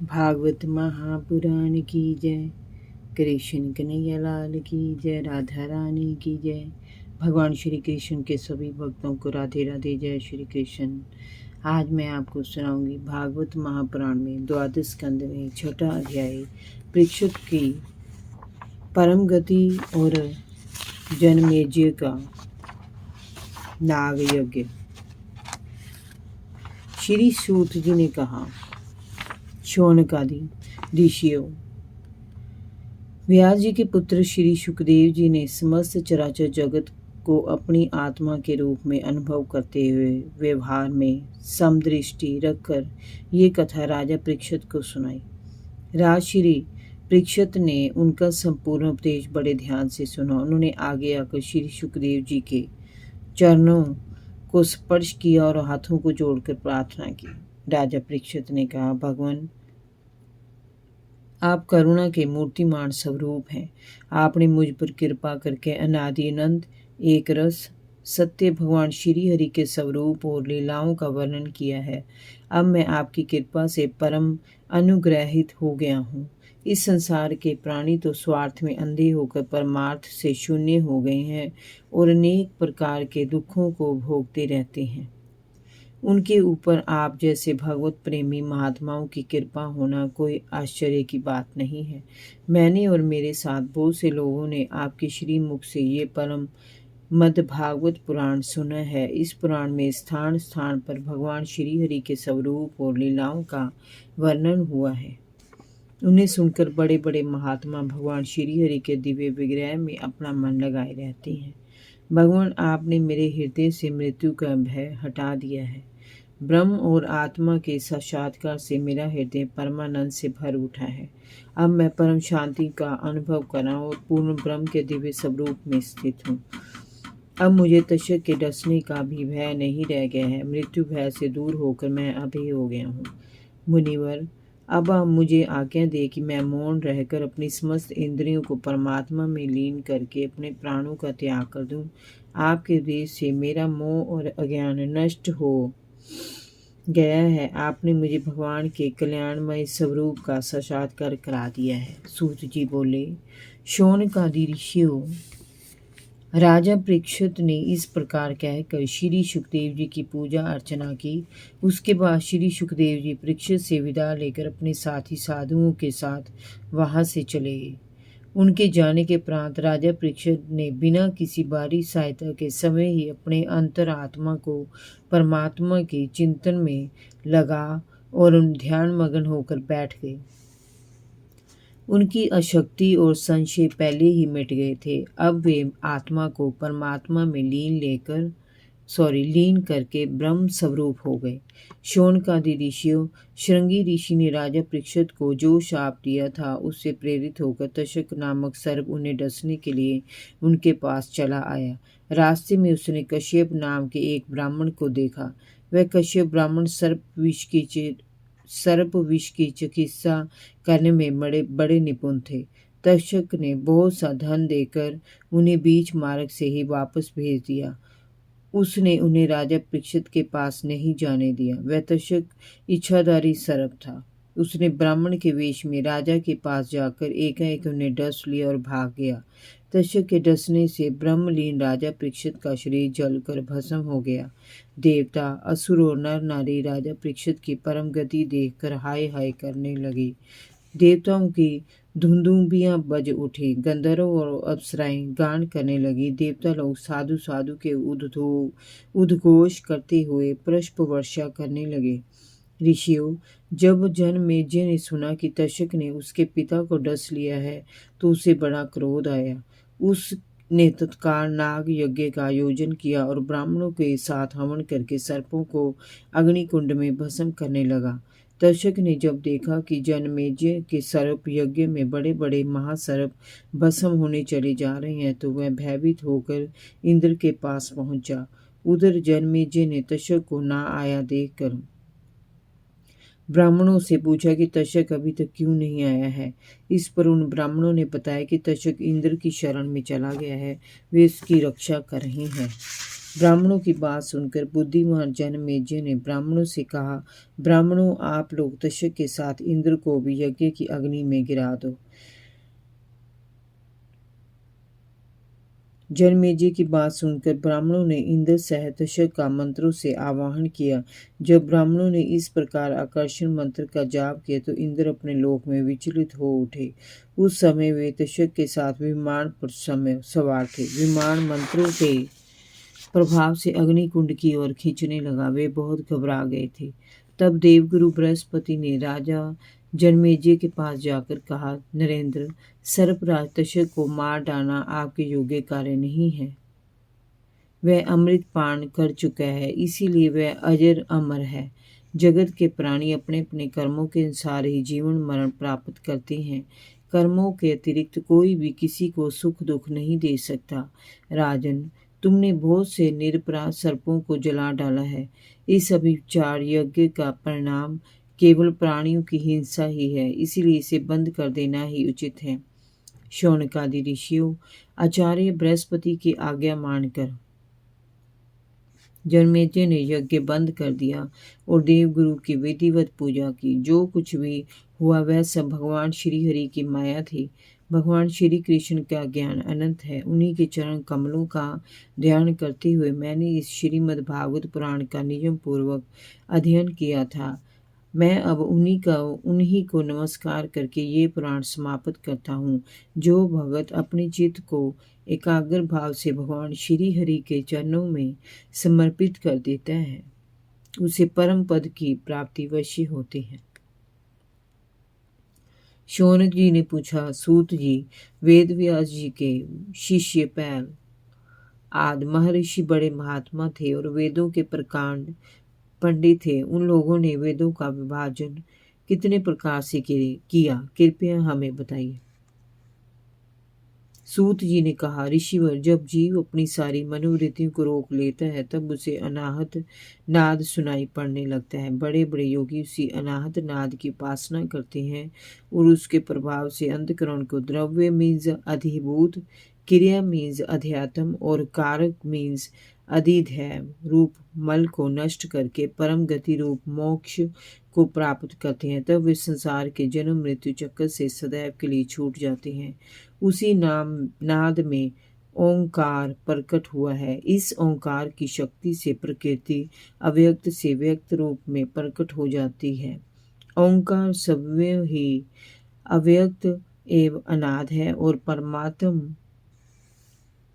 भागवत महापुराण की जय। कृष्ण कन्हैया लाल की जय। राधा रानी की जय। भगवान श्री कृष्ण के सभी भक्तों को राधे राधे। जय श्री कृष्ण। आज मैं आपको सुनाऊंगी भागवत महापुराण में द्वादश स्कंद में छठा अध्याय परीक्षित की परम गति और जनमेजय का नाग यज्ञ। श्री सूत जी ने कहा, शौनकादि ऋषियों, व्यास जी के पुत्र श्री सुखदेव जी ने समस्त चराचर जगत को अपनी आत्मा के रूप में अनुभव करते हुए व्यवहार में समदृष्टि रखकर ये कथा राजा परीक्षित को सुनाई। राजश्री परीक्षित ने उनका संपूर्ण उपदेश बड़े ध्यान से सुना। उन्होंने आगे आकर श्री सुखदेव जी के चरणों को स्पर्श किया और हाथों को जोड़कर प्रार्थना की। राजा परीक्षित ने कहा, भगवान, आप करुणा के मूर्तिमान स्वरूप हैं। आपने मुझ पर कृपा करके अनादि अनंत एक रस सत्य भगवान श्री हरि के स्वरूप और लीलाओं का वर्णन किया है। अब मैं आपकी कृपा से परम अनुग्रहित हो गया हूँ। इस संसार के प्राणी तो स्वार्थ में अंधे होकर परमार्थ से शून्य हो गए हैं और अनेक प्रकार के दुखों को भोगते रहते हैं। उनके ऊपर आप जैसे भगवत प्रेमी महात्माओं की कृपा होना कोई आश्चर्य की बात नहीं है। मैंने और मेरे साथ बहुत से लोगों ने आपके श्रीमुख से ये परम मद भागवत पुराण सुना है। इस पुराण में स्थान स्थान पर भगवान श्री हरि के स्वरूप और लीलाओं का वर्णन हुआ है। उन्हें सुनकर बड़े बड़े महात्मा भगवान श्री हरि के दिव्य विग्रह में अपना मन लगाए रहते हैं। भगवान, आपने मेरे हृदय से मृत्यु का भय हटा दिया है। ब्रह्म और आत्मा के साक्षात्कार से मेरा हृदय परमानंद से भर उठा है। अब मैं परम शांति का अनुभव कर रहा हूँ और पूर्ण ब्रह्म के दिव्य स्वरूप में स्थित हूँ। अब मुझे तशक के डसने का भी भय नहीं रह गया है। मृत्यु भय से दूर होकर मैं अभी हो गया हूँ। मुनिवर, अब आप मुझे आज्ञा दे कि मैं मौन रहकर अपनी समस्त इंद्रियों को परमात्मा में लीन करके अपने प्राणों का त्याग कर दूं। आपके उपदेश से मेरा मोह और अज्ञान नष्ट हो गया है। आपने मुझे भगवान के कल्याणमय स्वरूप का साक्षात्कार करा दिया है। सूत जी बोले, शौनकादि ऋषियों, राजा परीक्षित ने इस प्रकार कहकर श्री सुखदेव जी की पूजा अर्चना की। उसके बाद श्री सुखदेव जी परीक्षित से विदा लेकर अपने साथी साधुओं के साथ वहां से चले गए। उनके जाने के उपरांत राजा परीक्षित ने बिना किसी बाहरी सहायता के समय ही अपने अंतरात्मा को परमात्मा के चिंतन में लगा और ध्यान मग्न होकर बैठ गए। उनकी अशक्ति और संशय पहले ही मिट गए थे। अब वे आत्मा को परमात्मा में लीन करके ब्रह्म स्वरूप हो गए। शौनकादि ऋषियों, श्रृंगी ऋषि ने राजा परीक्षित को जो शाप दिया था उससे प्रेरित होकर तशक नामक सर्प उन्हें डसने के लिए उनके पास चला आया। रास्ते में उसने कश्यप नाम के एक ब्राह्मण को देखा। वह कश्यप ब्राह्मण सर्प विष की चिकित्सा करने में बड़े निपुण थे। तक्षक ने बहुत सा धन देकर उन्हें बीच मार्ग से ही वापस भेज दिया। उसने उन्हें राजा परीक्षित के पास नहीं जाने दिया। वह तक्षक इच्छाधारी सर्प था। उसने ब्राह्मण के वेश में राजा के पास जाकर एकाएक उन्हें डस लिया और भाग गया। तक्षक के डसने से ब्रह्मलीन राजा परीक्षित का शरीर जलकर भस्म हो गया। देवता, असुर और नर नारी राजा परीक्षित की परम गति देखकर हाय हाय करने लगे। देवताओं की धुंधुबियां बज उठी। गंधर्व और अप्सराएं गान करने लगी। देवता लोग साधु साधु के उद्घोष करते हुए पुष्प वर्षा करने लगे। ऋषियों, जब जनमेजय ने सुना कि तक्षक ने उसके पिता को डस लिया है तो उसे बड़ा क्रोध आया। उसने तत्काल नाग यज्ञ का आयोजन किया और ब्राह्मणों के साथ हवन करके सर्पों को अग्निकुंड में भस्म करने लगा। तक्षक ने जब देखा कि जनमेजय के सर्प यज्ञ में बड़े बड़े महासर्प भस्म होने चले जा रहे हैं तो वह भयभीत होकर इंद्र के पास पहुंचा। उधर जनमेजय ने तक्षक को ना आया देखकर ब्राह्मणों से पूछा कि तक्षक अभी तक क्यों नहीं आया है। इस पर उन ब्राह्मणों ने बताया कि तक्षक इंद्र की शरण में चला गया है, वे उसकी रक्षा कर रहे हैं। ब्राह्मणों की बात सुनकर बुद्धिमान जनमेजय ने ब्राह्मणों से कहा, ब्राह्मणों, आप लोग तक्षक के साथ इंद्र को भी यज्ञ की अग्नि में गिरा दो। जनमेजय की बात सुनकर ब्राह्मणों ने इंद्र सह तक्षक का मंत्रों से आवाहन किया। जब ब्राह्मणों ने इस प्रकार आकर्षण मंत्र का जाप किया तो इंद्र अपने लोक में विचलित हो उठे। उस समय वे तक्षक के साथ विमान पर सवार थे। विमान मंत्रों के प्रभाव से अग्निकुंड की ओर खींचने लगा। वे बहुत घबरा गए थे। तब देवगुरु बृहस्पति ने राजा जनमेजय के पास जाकर कहा, नरेंद्र, सर्पराज तक्षक को मार डालना आपके योग्य कार्य नहीं है। वह अमृत पान कर चुका है, इसीलिए वह अजर अमर है। जगत के प्राणी अपने अपने कर्मों के अनुसार ही जीवन मरण प्राप्त करते हैं। कर्मों के अतिरिक्त कोई भी किसी को सुख दुख नहीं दे सकता। राजन, तुमने बहुत से निरपराध सर्पों को जला डाला है। इस अभिचार यज्ञ का परिणाम केवल प्राणियों की हिंसा ही है, इसीलिए इसे बंद कर देना ही उचित है। शौनकादि ऋषियों, आचार्य बृहस्पति की आज्ञा मानकर जनमेजय ने यज्ञ बंद कर दिया और देवगुरु की विधिवत पूजा की। जो कुछ भी हुआ वह सब भगवान श्री हरि की माया थी। भगवान श्री कृष्ण का ज्ञान अनंत है। उन्हीं के चरण कमलों का ध्यान करते हुए मैंने इस श्रीमद् भागवत पुराण का नियम पूर्वक अध्ययन किया था। मैं अब उन्हीं को नमस्कार करके ये पुराण समाप्त करता हूँ। जो भगत अपने चित्त को एकाग्र भाव से भगवान श्री हरि के चरणों में समर्पित कर देता है, उसे परम पद की प्राप्ति अवश्य होती है। शौनक जी ने पूछा, सूत जी, वेद व्यास जी के शिष्य पैल आदि महर्षि बड़े महात्मा थे और वेदों के प्रकांड पंडित थे। उन लोगों ने वेदों का विभाजन कितने प्रकार से किया, कृपया हमें बताइए। सूत जी ने कहा, ऋषिवर, जब जीव अपनी सारी मनोवृत्तियों को रोक लेता है तब उसे अनाहत नाद सुनाई पड़ने लगता है। बड़े बड़े योगी उसी अनाहत नाद की उपासना करते हैं और उसके प्रभाव से अंतःकरण को द्रव्य मीन्स अधिभूत, क्रिया मीन्स अध्यात्म और कारक मीन्स अधिदैव रूप मल को नष्ट करके परम गति रूप मोक्ष को प्राप्त करते हैं। तब वे संसार के जन्म मृत्यु चक्कर से सदैव के लिए छूट जाते हैं। उसी नाद में ओंकार प्रकट हुआ है। इस ओंकार की शक्ति से प्रकृति अव्यक्त से व्यक्त रूप में प्रकट हो जाती है। ओंकार स्वयं ही अव्यक्त एवं अनाद है और परमात्म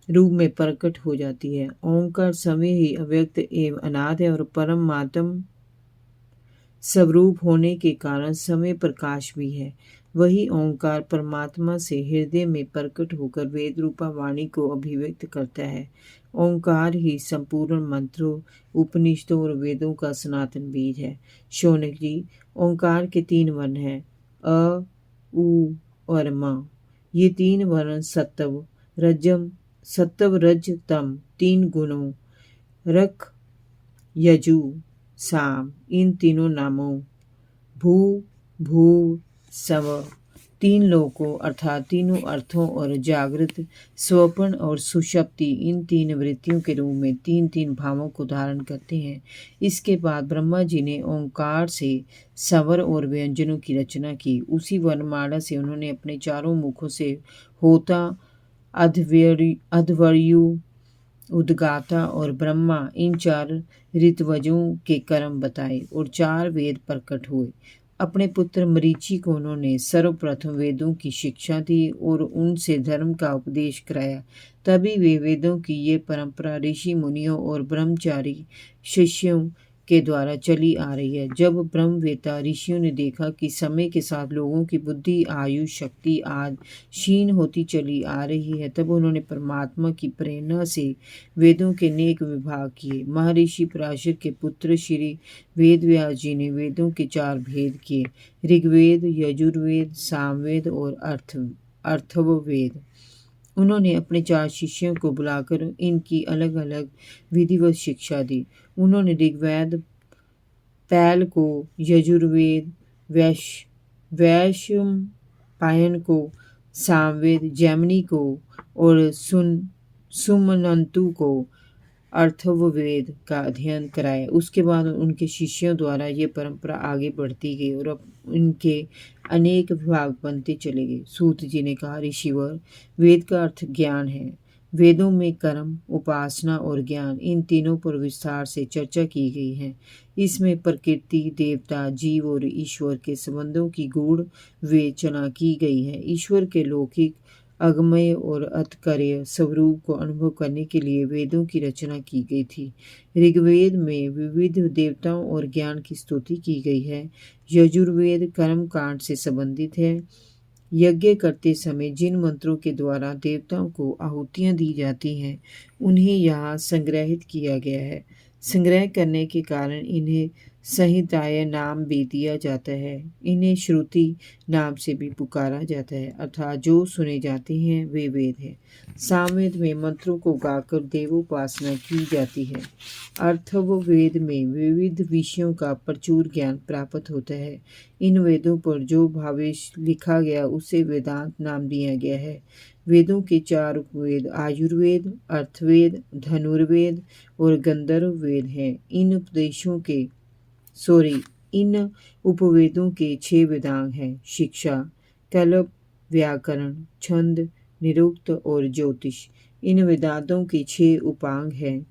रूप में प्रकट हो जाती है। ओंकार समय ही अव्यक्त एवं अनाद है और परमात्म स्वरूप होने के कारण समय प्रकाश भी है। वही ओंकार परमात्मा से हृदय में प्रकट होकर वेद रूपा वाणी को अभिव्यक्त करता है। ओंकार ही संपूर्ण मंत्रों, उपनिषदों और वेदों का सनातन बीज है। शौनक जी, ओंकार के 3 वर्ण हैं, अ, उ और म। ये 3 वर्ण सत्व रज तम 3 गुणों रख यजु साम इन तीनों नामों भू भू स्व 3 लोकों अर्थात तीनों अर्थों और जागृत, स्वप्न और सुषुप्ति इन 3 वृत्तियों के रूप में 3 भावों को धारण करते हैं। इसके बाद ब्रह्मा जी ने ओंकार से स्वर और व्यंजनों की रचना की। उसी वर्णमाला से उन्होंने अपने 4 मुखों से होता, अध्वर्यु, उद्गाता और ब्रह्मा इन 4 ऋत्वजों के कर्म बताए और 4 वेद प्रकट हुए। अपने पुत्र मरीचि को उन्होंने सर्वप्रथम वेदों की शिक्षा दी और उनसे धर्म का उपदेश कराया। तभी वे वेदों की ये परंपरा ऋषि मुनियों और ब्रह्मचारी शिष्यों के द्वारा चली आ रही है। जब ब्रह्मवेता ऋषियों ने देखा कि समय के साथ लोगों की बुद्धि, आयु, शक्ति आदि क्षीण होती चली आ रही है, तब उन्होंने परमात्मा की प्रेरणा से वेदों के अनेक विभाग किए। महर्षि पराशर के पुत्र श्री वेद व्यास जी ने वेदों के 4 भेद किए, ऋग्वेद, यजुर्वेद, सामवेद और अथर्ववेद। उन्होंने अपने 4 शिष्यों को बुलाकर इनकी अलग अलग विधिवत शिक्षा दी। उन्होंने ऋग्वेद पैल को, यजुर्वेद वैशंपायन को, सामवेद जैमिनी को और सुमनंतु को अथर्ववेद का अध्ययन कराया। उसके बाद उनके शिष्यों द्वारा ये परंपरा आगे बढ़ती गई और अब इनके अनेक विभाग बनते चले गए। सूत जी ने कहा, ऋषिवर, वेद का अर्थ ज्ञान है। वेदों में कर्म, उपासना और ज्ञान, इन तीनों पर विस्तार से चर्चा की गई है। इसमें प्रकृति, देवता, जीव और ईश्वर के संबंधों की गूढ़ विवेचना की गई है। ईश्वर के लौकिक, अगमय और अतकर्य स्वरूप को अनुभव करने के लिए वेदों की रचना की गई थी। ऋग्वेद में विविध देवताओं और ज्ञान की स्तुति की गई है। यजुर्वेद कर्म कांड से संबंधित है। यज्ञ करते समय जिन मंत्रों के द्वारा देवताओं को आहुतियां दी जाती हैं, उन्हें यहाँ संग्रहित किया गया है। संग्रह करने के कारण इन्हें संहिताएं नाम भी दिया जाता है। इन्हें श्रुति नाम से भी पुकारा जाता है, अर्थात जो सुने जाते हैं वे वेद है। सामवेद में मंत्रों को गाकर देवोपासना की जाती है। अथर्ववेद में विविध विषयों का प्रचुर ज्ञान प्राप्त होता है। इन वेदों पर जो भावेश लिखा गया उसे वेदांत नाम दिया गया है। वेदों के 4 उपवेद आयुर्वेद, अर्थवेद, धनुर्वेद और गंधर्व वेद हैं। इन उपवेदों के 6 वेदांग हैं: शिक्षा, कल्प, व्याकरण, छंद, निरुक्त और ज्योतिष। इन वेदांतों के 6 उपांग हैं: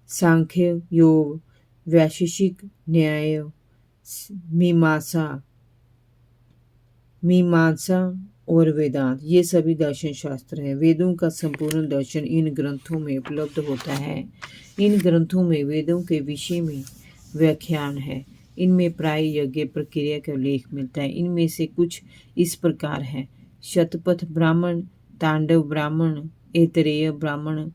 सांख्य, योग, वैशेषिक, न्याय, मीमांसा और वेदांत। ये सभी दर्शन शास्त्र हैं। वेदों का संपूर्ण दर्शन इन ग्रंथों में उपलब्ध होता है। इन ग्रंथों में वेदों के विषय में व्याख्यान है। इनमें प्राय यज्ञ प्रक्रिया का उल्लेख मिलता है। इनमें से कुछ इस प्रकार हैं: शतपथ ब्राह्मण, तांडव ब्राह्मण, ऐतरेय ब्राह्मण,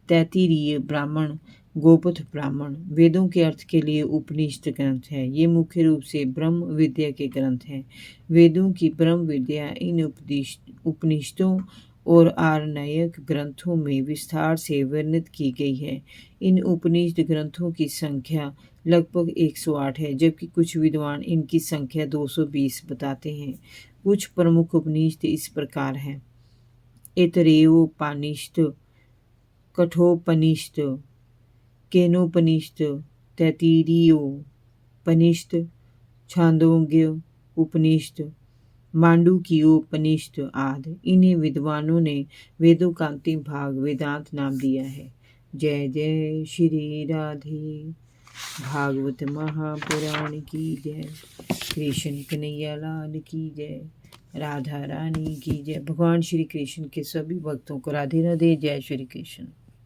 तैत्तिरीय ब्राह्मण, गोपथ ब्राह्मण। वेदों के अर्थ के लिए उपनिषद ग्रंथ है। ये मुख्य रूप से ब्रह्म विद्या के ग्रंथ हैं। वेदों की ब्रह्म विद्या इन उपनिषदों और आरण्यक ग्रंथों में विस्तार से वर्णित की गई है। इन उपनिषद ग्रंथों की संख्या लगभग 108 है, जबकि कुछ विद्वान इनकी संख्या 220 बताते हैं। कुछ प्रमुख उपनिषद इस प्रकार हैं: ऐतरेयोपनिषद, कठोपनिषद, केनोपनिषद, तैत्तिरीयोपनिषद, छांदोग्य उपनिषद, मांडूक्योपनिषद आदि। इन्हीं विद्वानों ने वेदों का अंतिम भाग वेदांत नाम दिया है। जय जय श्री राधे। भागवत महापुराण की जय। कृष्ण कन्हैया लाल की जय। राधा रानी की जय। भगवान श्री कृष्ण के सभी भक्तों को राधे राधे। जय श्री कृष्ण।